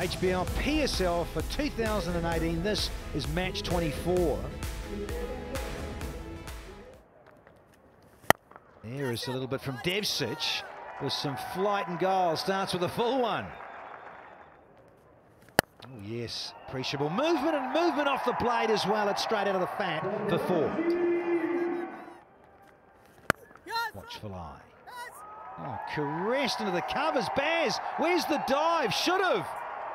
HBL PSL for 2018. This is match 24. There is a little bit from Devsic with some flight and goal. Starts with a full one. Oh yes, appreciable movement and movement off the blade as well. It's straight out of the fat for 4. Watchful eye. Oh, caressed into the covers. Baz, where's the dive? Should have,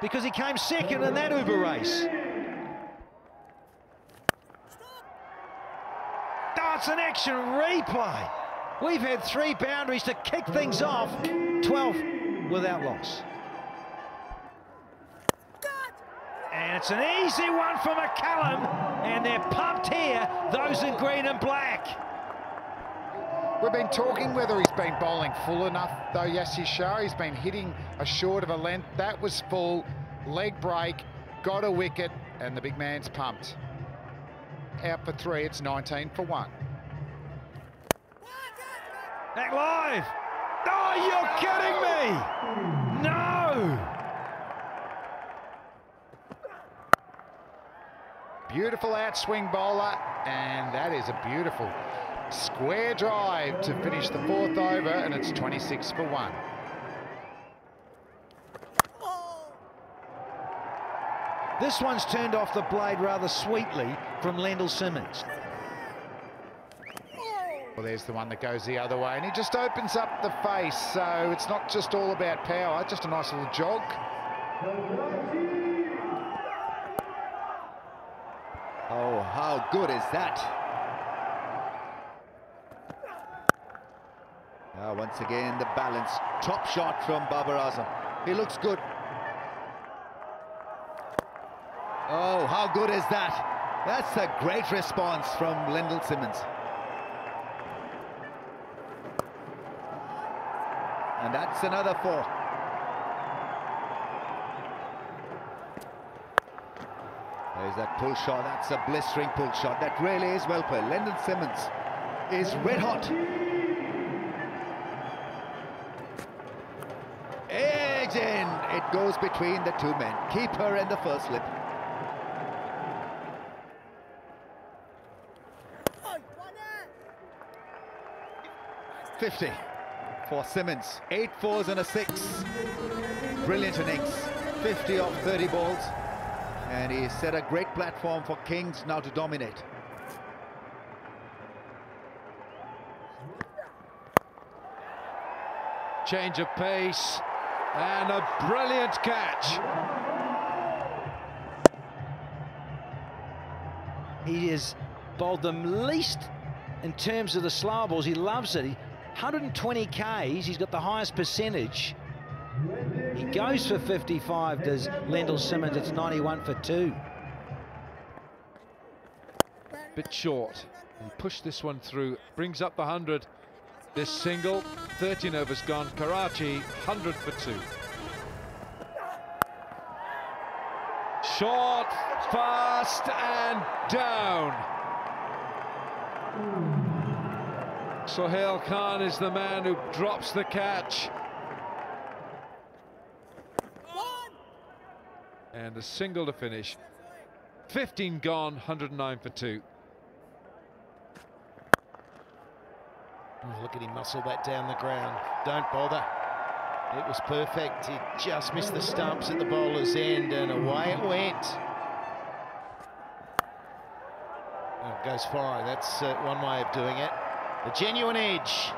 because he came second in that Uber race. Oh, it's an action replay. We've had 3 boundaries to kick things off. 12 without loss. And it's an easy one for McCallum, and they're pumped here, those in green and black. We've been talking whether he's been bowling full enough, though. Yes, he's been hitting a short of a length. That was full, leg break, got a wicket, and the big man's pumped. Out for 3, it's 19 for 1. Back live. Oh, you're kidding me! No! Beautiful outswing bowler, and that is a beautiful square drive to finish the 4th over, and it's 26 for 1. This one's turned off the blade rather sweetly from Lendl Simmons. Well, there's the one that goes the other way, and he just opens up the face, so it's not just all about power, just a nice little jog. Oh, how good is that? Now, once again, the balance. Top shot from Babar Azam. He looks good. Oh, how good is that? That's a great response from Lendl Simmons. And that's another 4. There's that pull shot. That's a blistering pull shot. That really is well played. Lendl Simmons is red hot. Edge in. It goes between the 2 men. Keeper and the first slip. $50 for Simmons. 8 4s and a 6. Brilliant innings. 50 off 30 balls. And he set a great platform for Kings now to dominate. Change of pace and a brilliant catch. He has bowled them least in terms of the slower balls. He loves it. 120 Ks, he's got the highest percentage. He goes for 55, does Lendl Simmons. It's 91 for 2. Bit short. He pushed this one through, brings up the 100. This single, 13 overs gone. Karachi, 100 for 2. Short, fast and down. Sohail Khan is the man who drops the catch. And a single to finish. 15 gone, 109 for 2. Oh, look at him muscle that down the ground. Don't bother. It was perfect. He just missed the stumps at the bowler's end, and away it went. Oh, it goes far. That's one way of doing it. A genuine edge.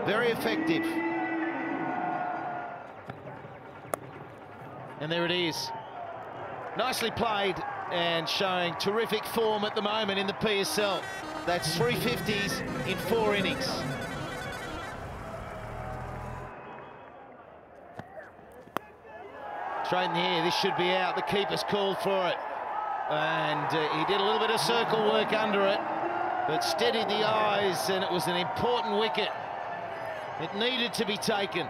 Very effective. And there it is. Nicely played and showing terrific form at the moment in the PSL. That's 3 50s in 4 innings. Straight in the air, this should be out. The keeper's called for it. And he did a little bit of circle work under it, but steadied the eyes, and it was an important wicket. It needed to be taken.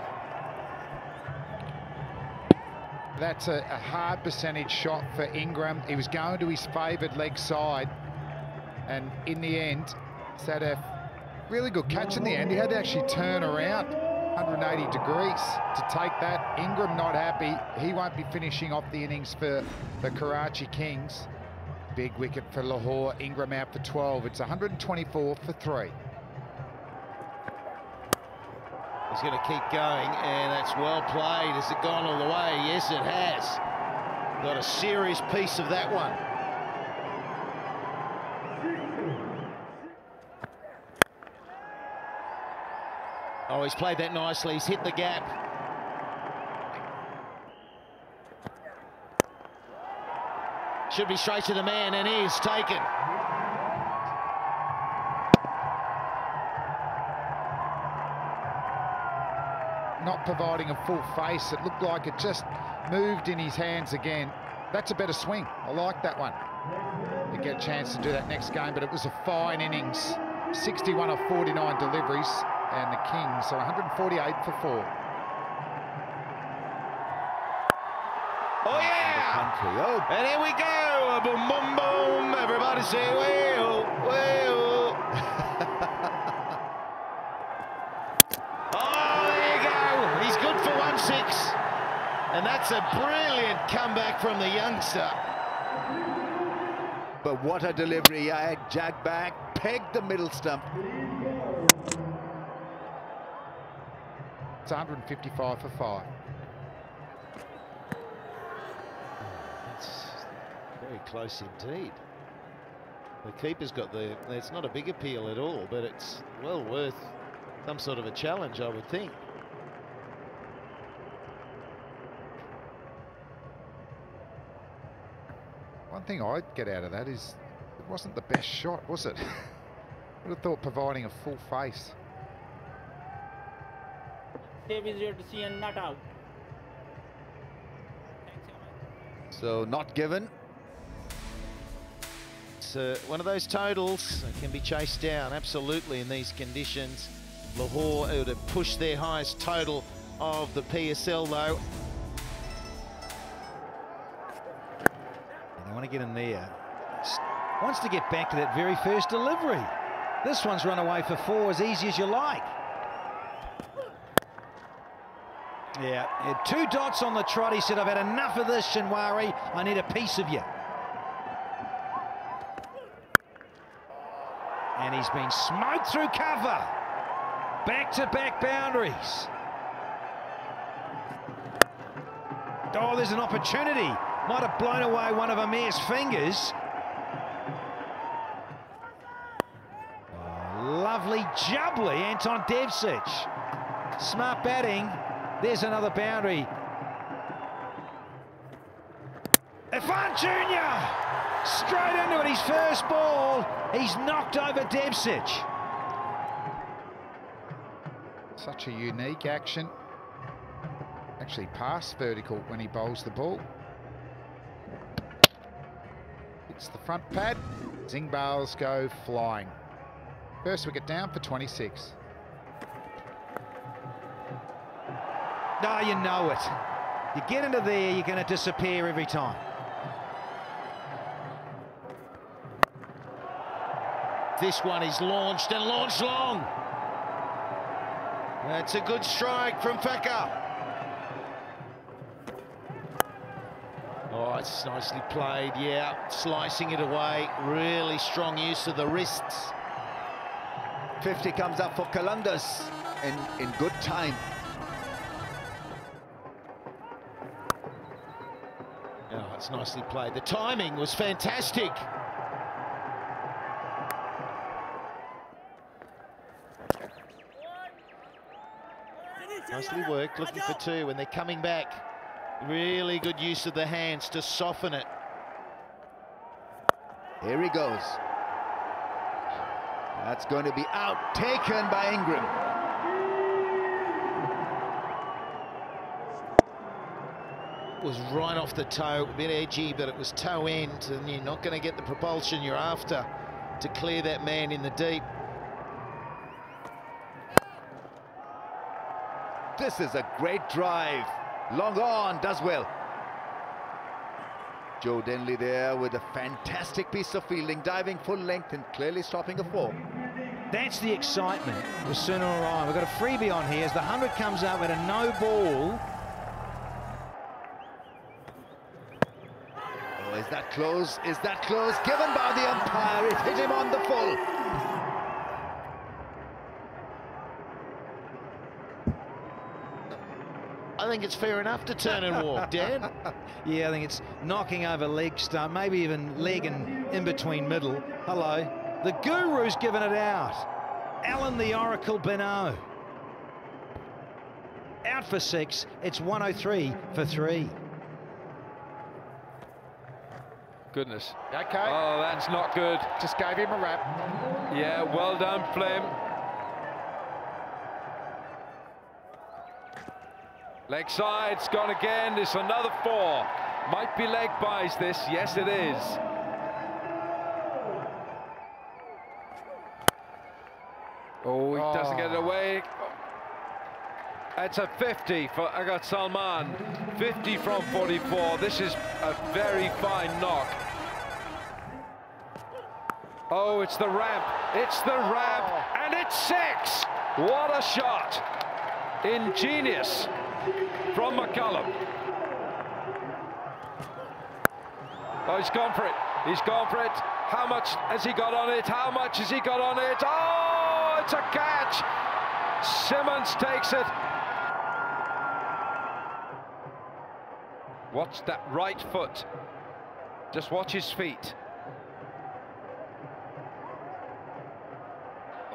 That's a hard percentage shot for Ingram. He was going to his favoured leg side, and in the end, he's had a really good catch in the end. He had to actually turn around 180 degrees to take that. Ingram not happy. He won't be finishing off the innings for the Karachi Kings. Big wicket for Lahore. Ingram out for 12. It's 124 for 3. He's going to keep going, and that's well played. Has it gone all the way? Yes, it has. Got a serious piece of that one. Oh, he's played that nicely. He's hit the gap. Should be straight to the man, and he is taken. Not providing a full face. It looked like it just moved in his hands again. That's a better swing. I like that one. You get a chance to do that next game, but it was a fine innings. 61 of 49 deliveries, and the Kings are 148 for 4. Oh, yeah! Oh. And here we go! Boom, boom, boom! Everybody say, way-oh, way-oh! Oh, there you go! He's good for 1-6. And that's a brilliant comeback from the youngster. But what a delivery. I had jagged back, pegged the middle stump. It's 155 for 5. That's very close indeed. The keeper's got the... It's not a big appeal at all, but it's well worth some sort of a challenge, I would think. One thing I'd get out of that is it wasn't the best shot, was it? I would have thought providing a full face. Save is your decision, not out. So not given. It's one of those totals that can be chased down, absolutely, in these conditions. Lahore would have pushed their highest total of the PSL, though. They want to get in there. Wants to get back to that very first delivery. This one's run away for 4 as easy as you like. Yeah, he had 2 dots on the trot. He said, I've had enough of this, Shinwari. I need a piece of you. And he's been smoked through cover. Back-to-back boundaries. Oh, there's an opportunity. Might have blown away one of Amir's fingers. Oh, lovely jubbly, Anton Devcic. Smart batting. There's another boundary. Irfan Jr. Straight into it, his first ball. He's knocked over Devcic. Such a unique action. Actually past vertical when he bowls the ball. Hits the front pad. Zing bales go flying. First wicket down for 26. No, you know it. You get into there, you're going to disappear every time. This one is launched and launched long. That's a good strike from Fekka. Oh, it's nicely played, yeah. Slicing it away. Really strong use of the wrists. 50 comes up for Qalandars in good time. Oh, it's nicely played. The timing was fantastic. Nicely worked, looking for 2 when they're coming back. Really good use of the hands to soften it. Here he goes. That's going to be out, taken by Ingram. It was right off the toe, a bit edgy, but it was toe end, and you're not going to get the propulsion you're after to clear that man in the deep. This is a great drive. Long on, does well. Joe Denley there with a fantastic piece of fielding, diving full length and clearly stopping a 4. That's the excitement with Sooner Orion. We've got a freebie on here as the 100 comes up at a no ball. Oh, is that close? Is that close? Given by the umpire, it hit him on the full. I think it's fair enough to turn and walk, Dan. Yeah, I think it's knocking over leg stump, maybe even leg and in between middle. Hello. The Guru's given it out. Alan the Oracle Beno. Out for 6. It's 103 for 3. Goodness. Okay. Oh, that's not good. Just gave him a wrap. Yeah, well done, Flem. Leg side's gone again. It's another 4. Might be leg buys this. Yes, it is. Oh, he doesn't get it away. It's a 50 for Agat Salman. 50 from 44. This is a very fine knock. Oh, it's the ramp. It's the ramp. And it's 6. What a shot. Ingenious from McCullum. Oh, he's gone for it. He's gone for it. How much has he got on it? How much has he got on it? Oh, it's a catch. Simmons takes it. Watch that right foot. Just watch his feet.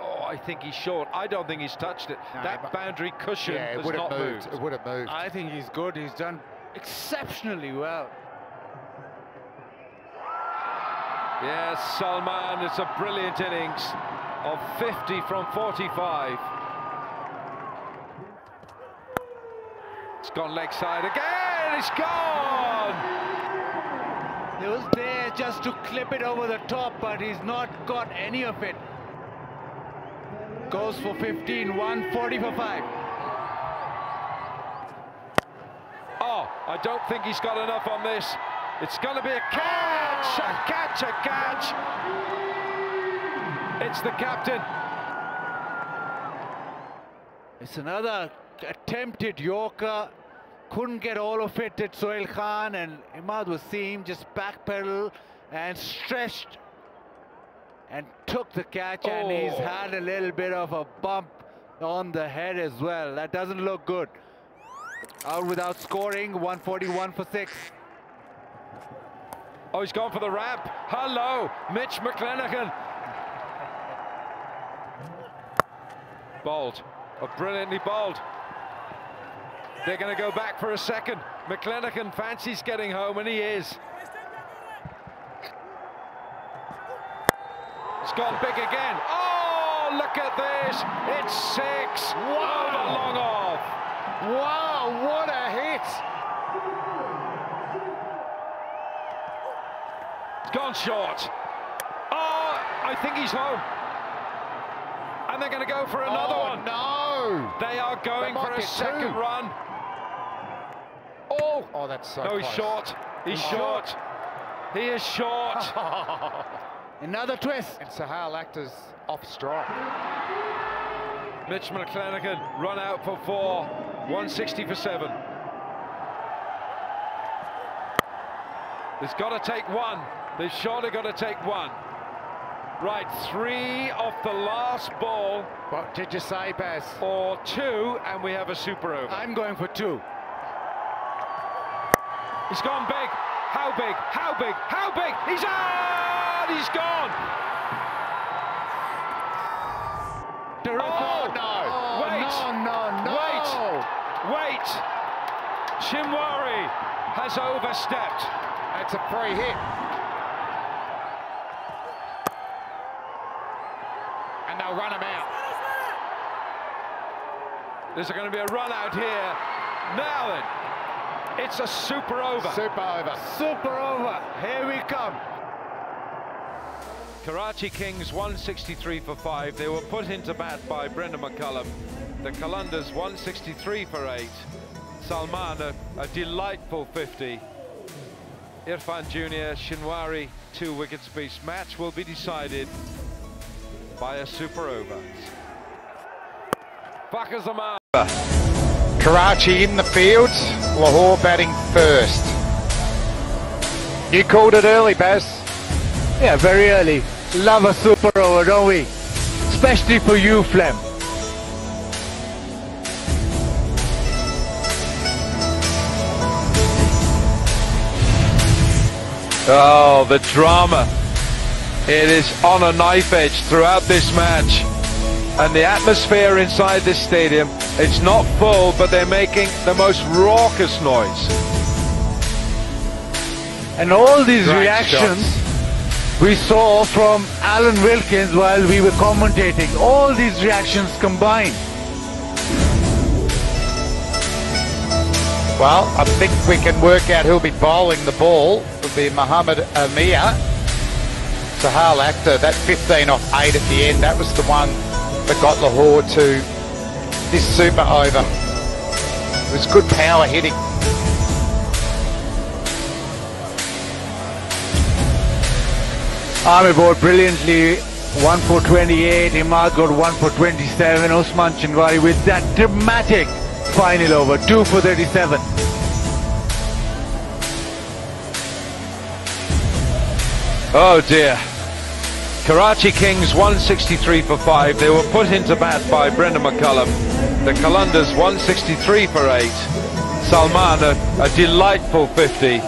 Oh, I think he's short. I don't think he's touched it. No, that boundary cushion it has would have not moved. It would have moved. I think he's good. He's done exceptionally well. Yes, Salman, it's a brilliant innings of 50 from 45. It's gone leg side again, it's gone! He was there just to clip it over the top, but he's not got any of it. Goes for 15, 140 for 5. Oh, I don't think he's got enough on this. It's going to be a catch, a catch, a catch. It's the captain. It's another attempted Yorker. Couldn't get all of it at Sohail Khan, and Imad Wasim just backpedaled and stretched and took the catch, and he's had a little bit of a bump on the head as well. That doesn't look good. Out without scoring, 141 for 6. Oh, he's gone for the ramp. Hello, Mitch McClenaghan. Bowled, brilliantly bowled. They're going to go back for a second. McClenaghan fancies getting home, and he is. It's gone big again. Oh, look at this. It's 6. Wow. Over long off. Wow, what a hit. It's gone short. Oh, I think he's home. And they're going to go for another one. No. They are going for a second run. Oh, that's so no, close. he's short. He's short. He is short. Another twist. And Sohail Akhtar's off strike. Mitch McClenaghan run out for 4. 160 for 7. They've got to take 1. They've surely got to take 1. Right, 3 off the last ball. What did you say, Baz? Or 2, and we have a super over. I'm going for 2. He's gone big. How big? How big? How big? He's out! He's gone! Oh, no! Wait! No! Wait! Chimwari has overstepped. That's a free hit. And they'll run him out. There's going to be a run out here. Now then, it's a super over. Super over. Super over. Here we come. Karachi Kings 163 for 5. They were put into bat by Brendan McCullum. The Qalandars 163 for 8. Salman a delightful 50. Irfan Jr., Shinwari 2 wickets apiece. Match will be decided by a super over. Fakhar Zaman. Karachi in the field, Lahore batting first. You called it early, Baz. Yeah, very early. Love a super over, don't we? Especially for you, Flem. Oh, the drama. It is on a knife edge throughout this match. And the atmosphere inside this stadium, it's not full, but they're making the most raucous noise. And all these Great reactions shots. we saw from Alan Wilkins while we were commentating. All these reactions combined. Well, I think we can work out who'll be bowling the ball. It'll be Mohammed Amir. Sahal Akhtar, that 15 off 8 at the end, that was the one that got Lahore to this super over. It was good power hitting. Amir bowled brilliantly, 1 for 28, Imad got 1 for 27, Usman Changwari with that dramatic final over, 2 for 37. Oh dear. Karachi Kings 163 for 5. They were put into bat by Brendan McCullum. The Qalandars 163 for 8. Salman a delightful 50.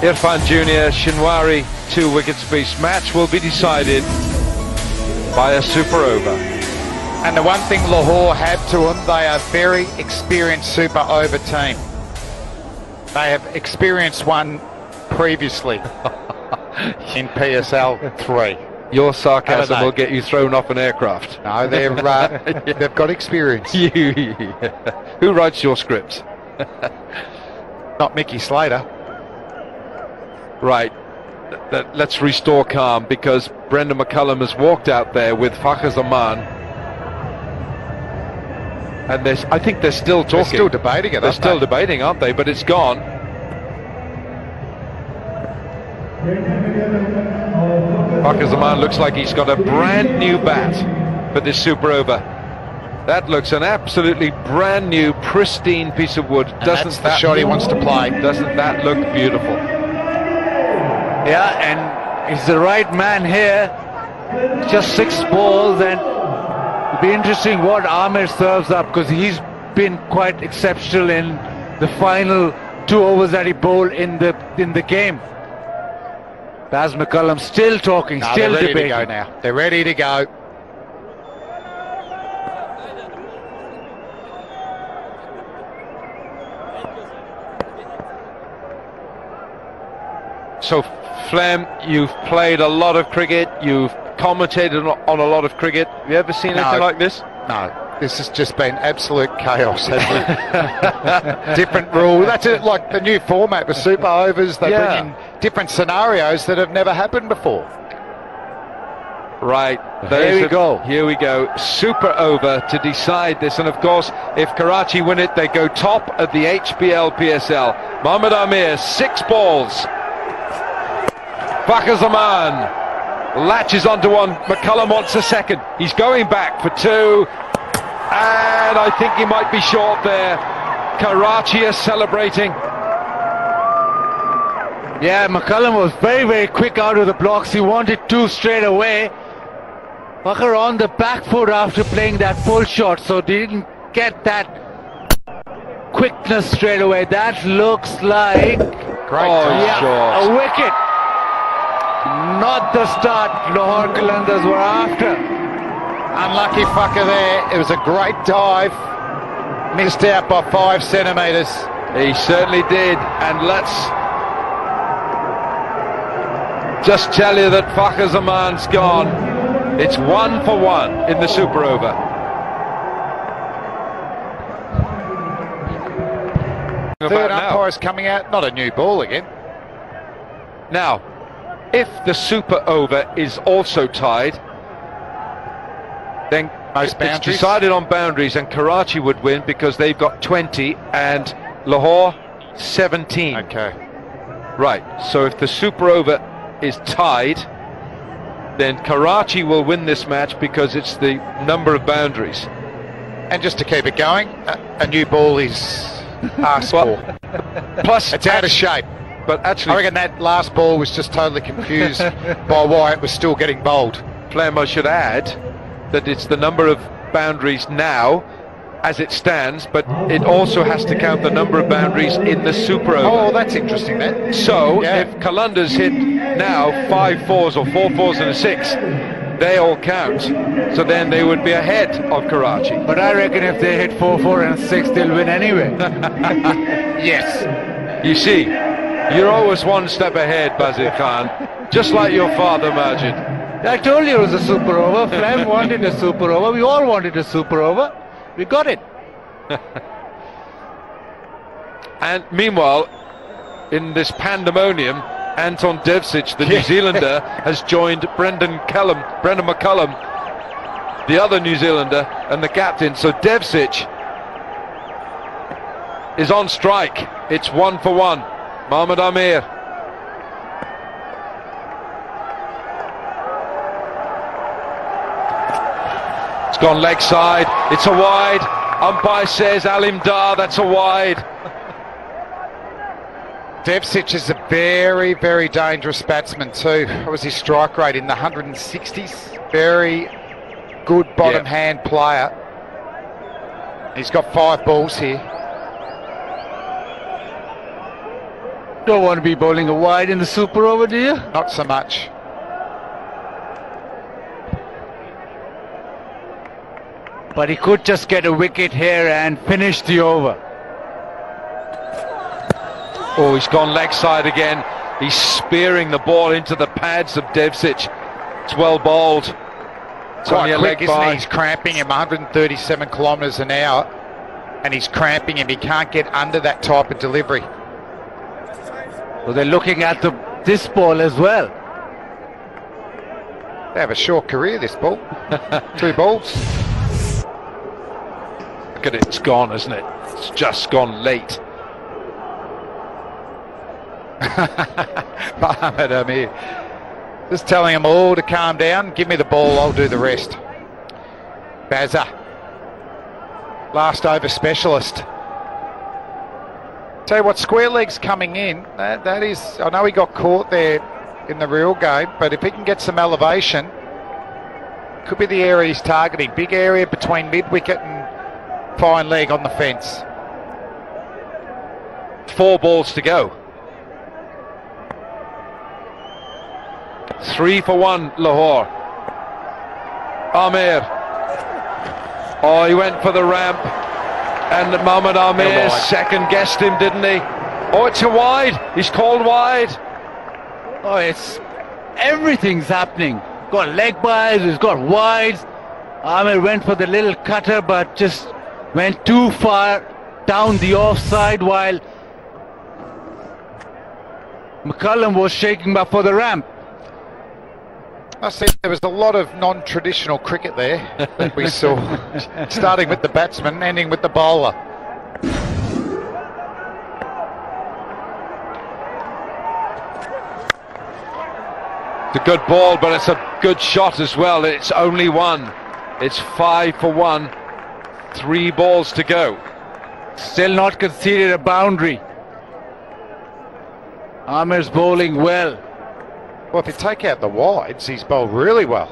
Irfan Jr., Shinwari 2 wickets apiece. Match will be decided by a super over. And the one thing Lahore had to them, they are a very experienced super over team. They have experienced one previously in PSL 3. Your sarcasm will get you thrown off an aircraft. No, they're, they've got experience. Who writes your scripts? Not Mickey Slater. Right. Let's restore calm, because Brendan McCullum has walked out there with Fakhar Zaman. And I think they're still talking. They're still debating it. They're still debating, aren't they? But it's gone. Fakhar Zaman looks like he's got a brand new bat for this super over. That looks an absolutely brand new, pristine piece of wood. That's the shot he wants to play. Doesn't that look beautiful? Yeah, and he's the right man here. Just 6 balls, and it'll be interesting what Amir serves up, because he's been quite exceptional in the final 2 overs that he bowled in the game. Baz McCullum still talking, still they're ready debating. to go now. They're ready to go. So, Flem, you've played a lot of cricket, you've commentated on a lot of cricket. Have you ever seen anything like this? No, this has just been absolute chaos, hasn't it? Different rule. That's it, like the new format with super overs. They bring in different scenarios that have never happened before. Right, Here we go. Here we go. Super over to decide this. And of course, if Karachi win it, they go top of the HBL PSL. Mohammed Amir, 6 balls. Fakhar Zaman latches onto one. McCullum wants a second. He's going back for 2. And I think he might be short there. Karachi is celebrating. Yeah, McCullum was very, very quick out of the blocks. He wanted 2 straight away. Fakhar on the back foot after playing that full shot, so they didn't get that quickness straight away. That looks like shot. A wicket. Not the start Lahore Qalandars were after. Unlucky Fakhar there. It was a great dive. Missed out by 5 centimetres. He certainly did. And let's just tell you that Fakhar Zaman's gone. It's 1 for 1 in the super over. Third umpire's coming out. Not a new ball again. Now, if the super over is also tied, then it's decided on boundaries, and Karachi would win because they've got 20 and Lahore 17. Okay. Right, so if the super over is tied, then Karachi will win this match because it's the number of boundaries. And just to keep it going, a new ball is asked for. Plus, it's out of shape. But actually, I reckon that last ball was just totally confused by why it was still getting bowled. Flem, I should add that it's the number of boundaries now as it stands, but it also has to count the number of boundaries in the super over. Oh, that's interesting then. So if Qalandars hit now 5 fours or 4 fours and a 6, they all count. So then they would be ahead of Karachi. But I reckon if they hit 4, 4 and 6, they'll win anyway. Yes. You see, you're always one step ahead, Bazir Khan, just like your father, Majid. I told you it was a super over. Flem wanted a super over. We all wanted a super over. We got it. And meanwhile, in this pandemonium, Anton Devcic, the New Zealander, has joined Brendan McCullum, the other New Zealander, and the captain. So Devcic is on strike. It's 1 for 1. Mohammad Amir. It's gone leg side. It's a wide. Umpire says Alim Dar, that's a wide. Devcic is a very, very dangerous batsman too. What was his strike rate? In the 160s. Very good bottom hand player. He's got 5 balls here. Don't want to be bowling a wide in the super over, do you? Not so much. But he could just get a wicket here and finish the over. Oh, he's gone leg side again. He's spearing the ball into the pads of Devcic. It's well bowled. It's Quite only a quick, leg isn't by. he? He's cramping him 137 kilometres an hour, and he's cramping him. He can't get under that type of delivery. So they're looking at this ball as well. They have a short career, this ball. 2 balls. Look at it, it's gone, isn't it? It's just gone late. Mohammad Amir. Just telling them all to calm down. Give me the ball, I'll do the rest. Bazza. Last over specialist. Tell you what, square leg's coming in. That is, I know he got caught there in the real game, but if he can get some elevation, could be the area he's targeting. Big area between mid-wicket and fine leg on the fence. 4 balls to go. 3 for 1, Lahore. Amir. Oh, he went for the ramp. And Mohammad Amir second-guessed him, didn't he? Oh, it's a wide. He's called wide. Oh, everything's happening. Got leg byes, he's got wides. Amir went for the little cutter, but just went too far down the offside, while McCullum was shaking up for the ramp. I said there was a lot of non-traditional cricket there that we saw, starting with the batsman, ending with the bowler. It's a good ball, but it's a good shot as well. It's only 1. It's 5 for 1. 3 balls to go. Still not conceded a boundary. Amir's bowling well. Well, if you take out the wides, he's bowled really well.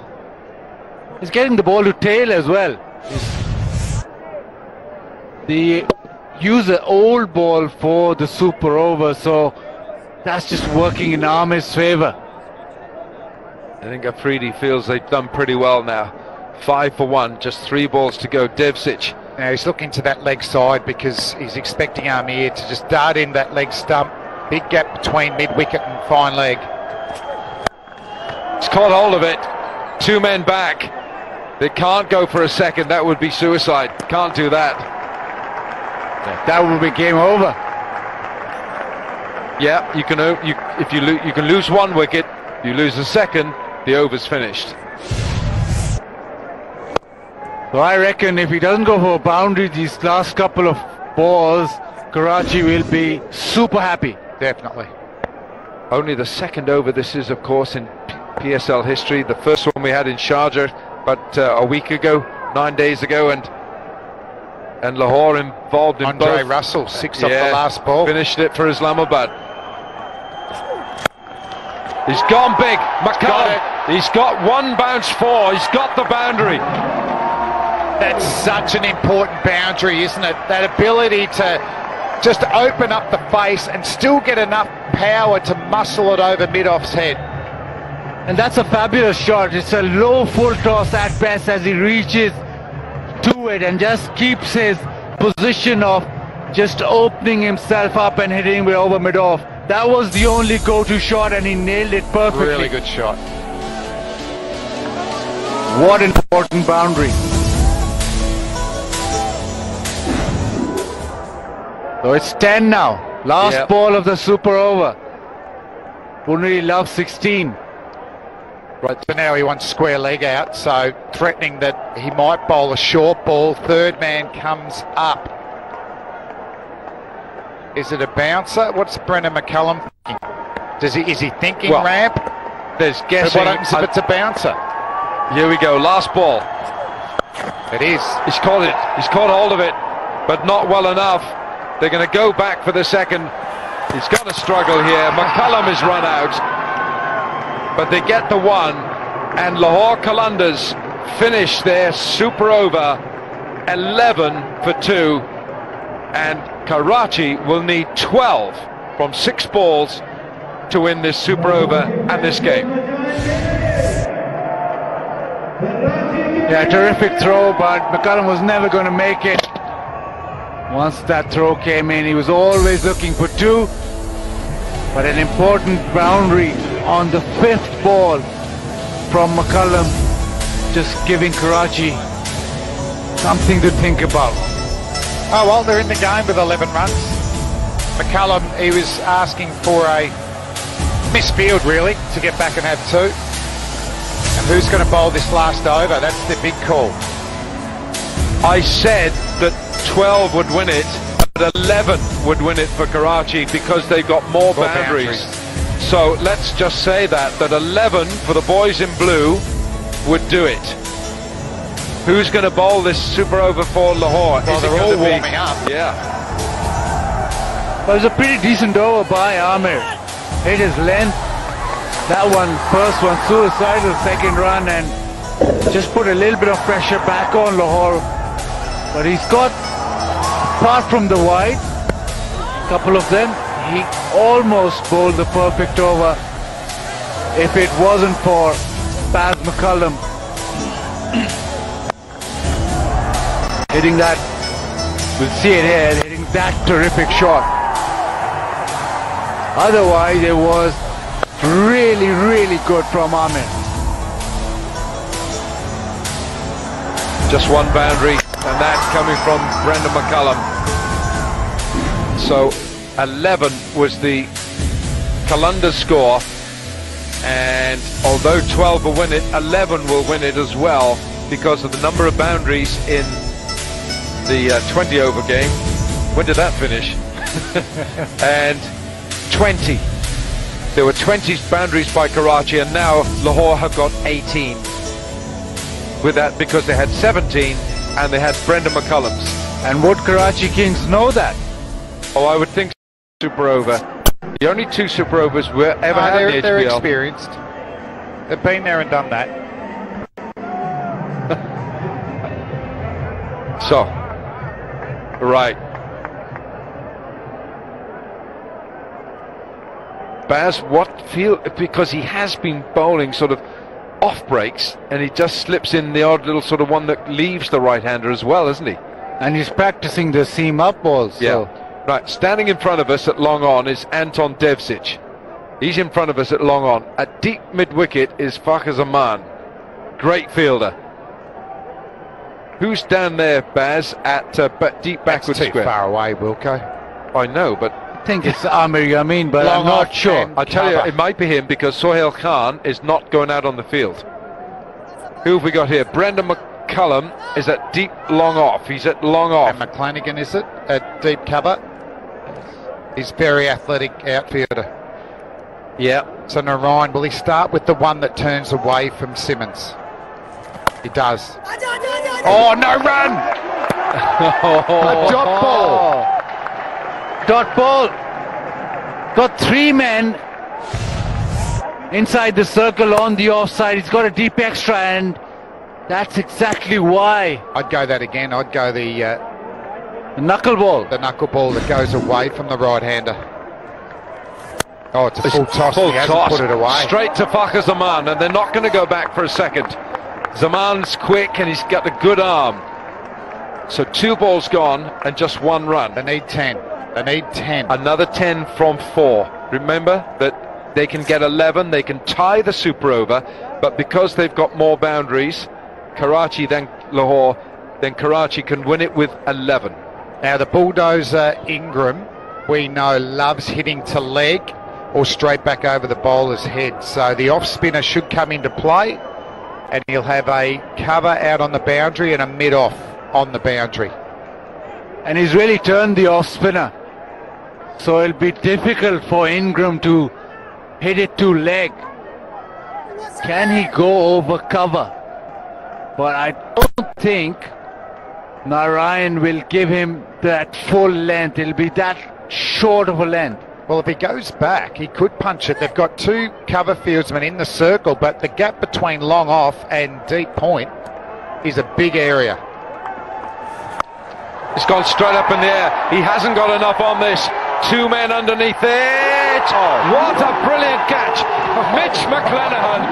He's getting the ball to tail as well. They use an old ball for the super over, so that's just working in Amir's favour. I think Afridi feels they've done pretty well now. 5 for 1, just 3 balls to go. Devcic. Now he's looking to that leg side because he's expecting Amir to just dart in that leg stump. Big gap between mid-wicket and fine leg. He's caught hold of it. 2 men back. They can't go for a second. That would be suicide. Can't do that. That would be game over. Yeah, you can. You can lose 1 wicket. You lose a second. The over's finished. So I reckon if he doesn't go for a boundary these last couple of balls, Karachi will be super happy. Definitely. Only the second over this is, of course, in PSL history. The first one we had in Sharjah about a week ago, 9 days ago, and Lahore involved in Andre both. Russell, 6 off the last ball. Finished it for Islamabad. He's gone big, McCullum. He's got one bounce 4. He's got the boundary. That's such an important boundary, isn't it? That ability to just open up the face and still get enough power to muscle it over mid-off's head. And that's a fabulous shot. It's a low full toss at best as he reaches to it and just keeps his position of just opening himself up and hitting it over mid-off. That was the only go-to shot and he nailed it perfectly. Really good shot. What an important boundary. So it's 10 now. Last ball of the super over. Punri loves 16. Right, so now he wants square leg out, so threatening that he might bowl a short ball. Third man comes up. Is it a bouncer? What's Brendan McCullum thinking? Is he thinking ramp? There's guessing. But what happens if it's a bouncer? Here we go, last ball. It is. He's caught it. He's caught hold of it, but not well enough. They're going to go back for the second. He's going to struggle here. McCullum is run out, but they get the one, and Lahore Qalandars finish their super over 11 for 2, and Karachi will need 12 from 6 balls to win this super over and this game. Yeah, terrific throw, but McCullum was never going to make it. Once that throw came in, he was always looking for 2, but an important boundary on the 5th ball from McCullum, just giving Karachi something to think about. Oh, well, they're in the game with 11 runs. McCullum, he was asking for a misfield, really, to get back and have 2. And who's going to bowl this last over? That's the big call. I said that 12 would win it, but 11 would win it for Karachi because they've got more boundaries. So let's just say that 11 for the boys in blue would do it. Who's going to bowl this super over for Lahore? Well, they're all warming up. Yeah. Well, it was a pretty decent over by Amir. Hit his length. That one, first one, suicidal second run, and just put a little bit of pressure back on Lahore. But he's got, apart from the wide, a couple of them, he almost bowled the perfect over if it wasn't for Baz McCullum hitting that, we'll see it here, hitting that terrific shot. Otherwise, it was really, really good from Amir. Just one boundary, and that coming from Brendan McCullum. So 11 was the Qalandars score, and although 12 will win it, 11 will win it as well because of the number of boundaries in the 20 over game. When did that finish? And 20. There were 20 boundaries by Karachi, and now Lahore have got 18 with that because they had 17 and they had Brendan McCullum's. And would Karachi Kings know that? Oh, I would think super over. The only 2 super overs we ever had in the HBL. They're experienced. They've been there and done that. So, right. Baz, because he has been bowling sort of off breaks, and he just slips in the odd little sort of one that leaves the right-hander as well, isn't he? And he's practicing the seam up balls. Yeah. Right, standing in front of us at long on is Anton Devzic. He's in front of us at long on. At deep mid-wicket is Fakhar Zaman. Great fielder. Who's down there, Baz, at deep backward That's too square? far away, Wilco. I know, but I think it's Amir Yamin, but I'm not sure. I tell you, it might be him because Sohail Khan is not going out on the field. Who have we got here? Brendan McCullum is at deep long off. He's at long off. And McClanagan, is it? At deep cover. He's very athletic outfielder. Yeah, So Narayan, will he start with the one that turns away from Simmons? He does. Oh, no run! A dot ball. Dot ball. Got 3 men inside the circle on the offside. He's got a deep extra, and that's exactly why. I'd go that again. I'd go the knuckleball. The knuckleball that goes away from the right-hander. Oh, it's a full toss. Full He hasn't toss. put it away. Straight to Fakhar Zaman, and they're not going to go back for a second. Zaman's quick, and he's got a good arm. So 2 balls gone and just 1 run. They need 10. They need 10. Another 10 from 4. Remember that they can get 11, they can tie the super over, but because they've got more boundaries, Karachi than Lahore, then Karachi can win it with 11. Now the bulldozer Ingram, we know, loves hitting to leg or straight back over the bowler's head. So the off spinner should come into play, and he'll have a cover out on the boundary and a mid-off on the boundary. And he's really turned the off spinner. So it'll be difficult for Ingram to hit it to leg. Can he go over cover? But I don't think Narayan will give him that full length. It'll be that short of a length. Well, if he goes back, he could punch it. They've got 2 cover fieldsmen in the circle, but the gap between long off and deep point is a big area. It's gone straight up in the air. He hasn't got enough on this. 2 men underneath it. Oh, what a brilliant catch. Mitch McClenaghan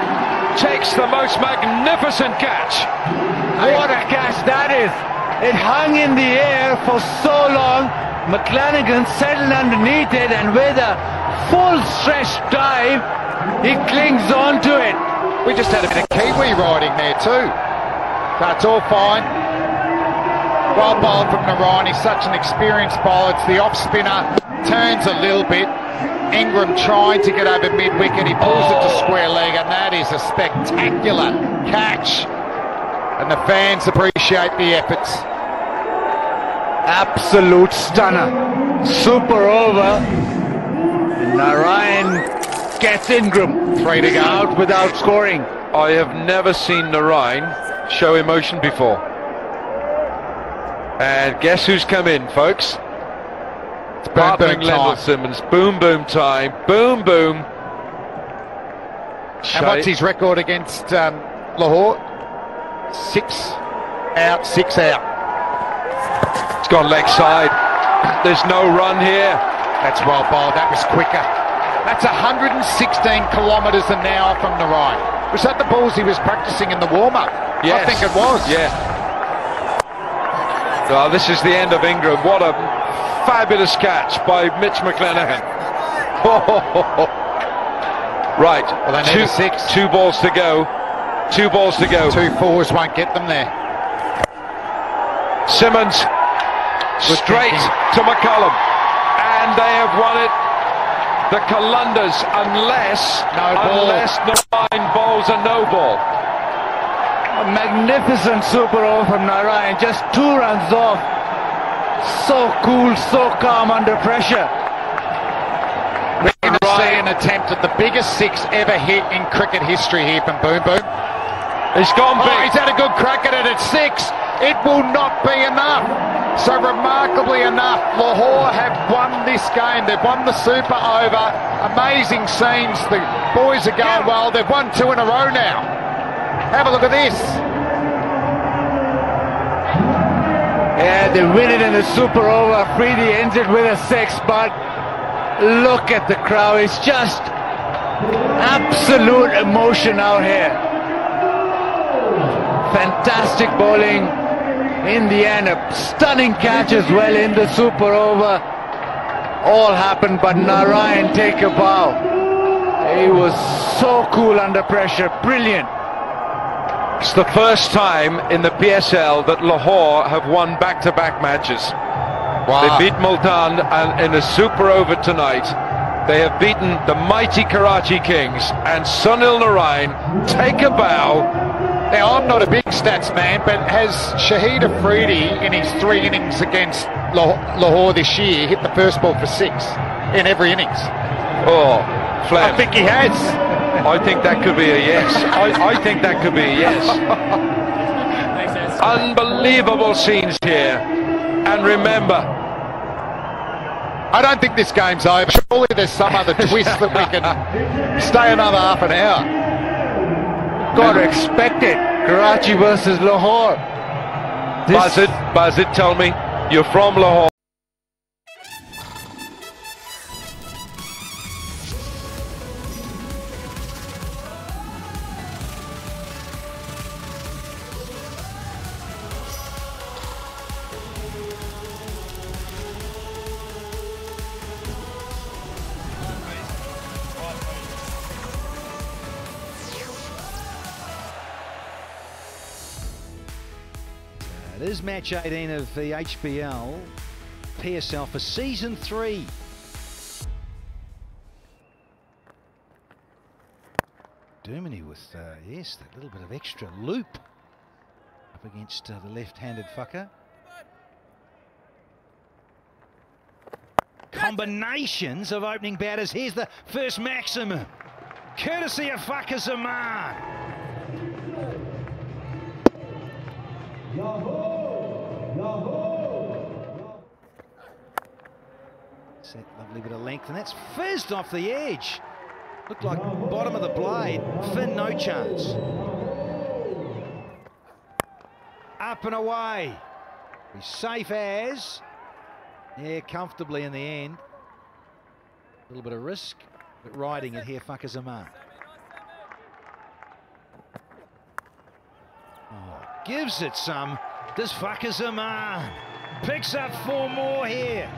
takes the most magnificent catch. What a catch that is. It hung in the air for so long. McClenaghan settled underneath it, and with a full stretch dive, he clings on to it. We just had a bit of Kiwi riding there too. That's all fine. Well bowled from Narayan. He's such an experienced bowler. It's the off spinner. Turns a little bit. Ingram trying to get over mid-wicket. He pulls it to square leg, and that is a spectacular catch. And the fans appreciate the efforts. Absolute stunner. Super over. Narayan gets Ingram. 3 to go. Out without scoring. I have never seen Narayan show emotion before. And guess who's come in, folks? It's boom, boom Lendl time. Simmons. Boom, boom time. Boom, boom. And what's his record against Lahore? 6 out, 6 out. It's gone leg side. There's no run here. That's well bowled. That was quicker. That's 116 kilometres an hour from Narayan. Was that the balls he was practicing in the warm-up? Yes. I think it was. Yeah. Oh, this is the end of Ingram. What a fabulous catch by Mitch McClenaghan. Right. Well, they need a 6. 2 balls to go. 2 balls to go. 2 4s won't get them there. Simmons straight to McCullum, and they have won it. The Qalandars, unless Narayan bowls a no ball. A magnificent super over from Narayan. Just 2 runs off. So cool, so calm under pressure. We're going to see an attempt at the biggest 6 ever hit in cricket history here from Boom Boom. He's gone big. Oh, he's had a good crack at it at 6. It will not be enough. So remarkably enough, Lahore have won this game. They've won the super over. Amazing scenes. The boys are going well. They've won 2 in a row now. Have a look at this. Yeah, they win it in the super over. Afridi ends it with a 6, but look at the crowd. It's just absolute emotion out here. Fantastic bowling in the end. A stunning catch as well in the super over. All happened, but Narayan take a bow. He was so cool under pressure. Brilliant. It's the first time in the PSL that Lahore have won back-to-back matches. Wow. They beat Multan, and in a super over tonight, they have beaten the mighty Karachi Kings, and Sunil Narayan take a bow. Now, I'm not a big stats man, but has Shahid Afridi in his 3 innings against Lahore this year hit the first ball for 6 in every innings? Oh, Flem. I think he has. I think that could be a yes. I think that could be a yes. Unbelievable scenes here. And remember, I don't think this game's over. Surely there's some other twist that we can stay another half an hour. Got to expect it. Karachi versus Lahore. Bazid, tell me, you're from Lahore. It is match 18 of the HBL PSL for season 3. Dermody with, yes, that little bit of extra loop up against the left-handed fucker. Combinations of opening batters. Here's the first maximum, courtesy of Fucker Zaman. Set lovely bit of length, and that's fizzed off the edge. Looked like bottom of the blade. Finn, no chance. Up and away. He's safe as. Yeah, comfortably in the end. A little bit of risk, but riding it here, Fucker Zaman. Oh, gives it some. Does Fucker Zaman. Picks up 4 more here.